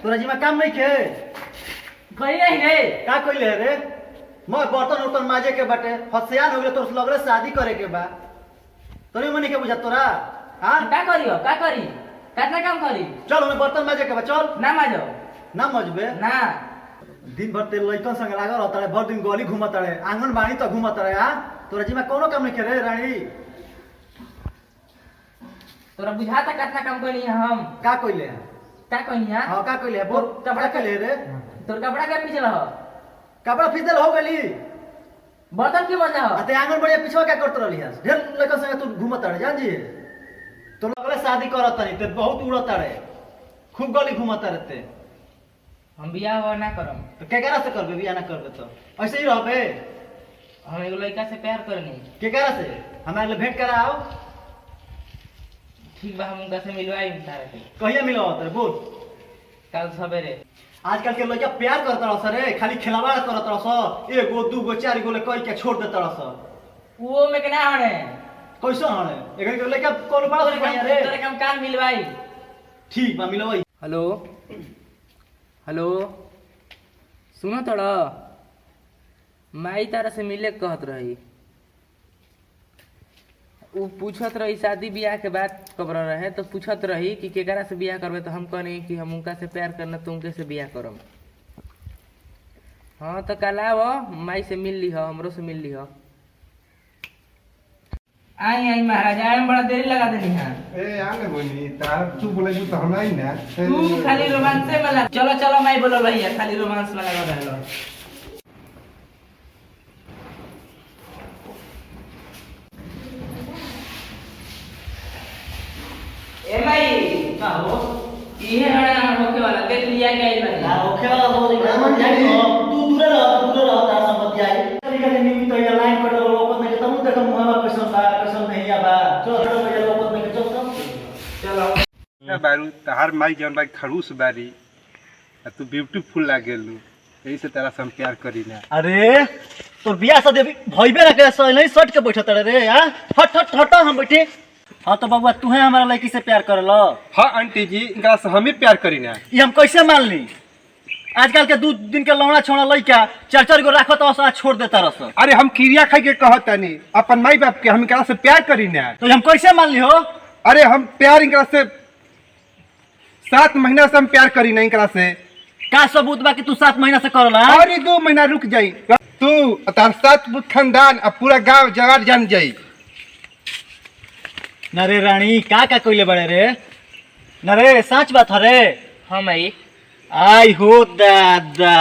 तोरा जी में काम नहीं खे कही नहीं रे का कइले रे मैं बर्तन उर्तन माजे के बाटे हसियान हो गेले तोर लगले शादी करे के बा तोरे मने के बुझा तोरा हां का करियो का करी कितना काम करी चल हमें बर्तन माजे के बा चल ना माजो ना मजबे ना दिन भर ते लइकन संग लागल रहता है भर दिन गली घुमता है आंगनबाड़ी तो घुमता है हां तोरा जी में कोनो काम नहीं करे रानी तोरा बुझाता कितना काम करी हम का कइले का कही हां का कइले बोल कपड़ा कइले रे तोर कपड़ा के पीछे रह कपड़ा फिसल हो गेली बर्तन की मजा हो अते आंगनबाड़ी पिछवा क्या करत रहली है ढेर लइकन संग तू घुमता है जान जी तो लगले शादी करत नहीं ते बहुत उड़ता रे खूब गली घुमता रहते हम बियाह हुआ ना करम तो क्या करा से करबे बियाह ना करबे तो ऐसे ही रहबे हम एगो लड़का से प्यार करनी के करा से हमारे लिए भेंट कराओ ठीक बा हम उनका से मिलवाई तारे के कहिया मिलवा तेरे बोल कल सवेरे आजकल के लड़का प्यार करता रह रे खाली खिलवाड़ करत रह एगो दूगो चार गो ले कह के छोड़ देता रह वो में के ना हणे कैसे हणे एकर के लड़का कौन बड़ा से बढ़िया रे तोरे काम काल मिलवाई ठीक बा मिलवाई हेलो हेलो सुनो तोड़ा माई तारा से मिले कहत रही वो पूछत रही शादी ब्याह के बाद कब रहे तो पूछत रही कि केकरा से ब्याह करबे तो हम कहनी कि हम उनका से प्यार करना तो उनके से ब्याह करम हाँ तो कल आओ माई से मिल ली हो हमरो से मिल ली हो आई आई महाराज आए बड़ा देरी लगा देनी है ए आने बोली तार तू बोले तो हम आई ना तू खाली रोमांस में लगा चलो चलो माई बोलो भैया खाली रोमांस में लगा रहलो ए माई का हो ये है होके वाला देख लिया क्या इधर ना ओखे वाला हो ना मन जाई तू दूर रह तार संपत्ति आई तरीका के नियमित या लाइन कट लोपत में तमु देख मुहावा कैसन नहीं आबा चल चल के लोपत में चल चलो ना बारू तार माई जन बाई खड़ूस बारी आ तू ब्यूटीफुल लागेलू यही से तेरा से हम प्यार करी ना अरे तो बियाह शादी भइबे ना करे सही नहीं सट के बैठत रे हां हट हट हट हम बैठे हाँ तो बाबू तू है हमारा लड़की से प्यार कर लो हाँ आंटी जी इनका से हम ही प्यार करी ना ये हम कैसे मान ली आजकल के 2 दिन के लौड़ा छोड़ा लड़का 4-4 गो राखत और छोड़ देता रस अरे हम क्रिया खाई के कहता नहीं अपन माई बाप के हम इनका से प्यार करी ना तो हम कैसे मान ली हो अरे हम प्यार इनका से 7 महीना से हम प्यार करी ना इनका से का सबूत बा कि तू 7 महीना से करला और 2 महीना रुक जाई तू तार 7 खानदान अब पूरा गांव जवार जान जाई नरे रानी का कइले बड़े रे नरे सच बात हरे हाँ माई आई हो दादा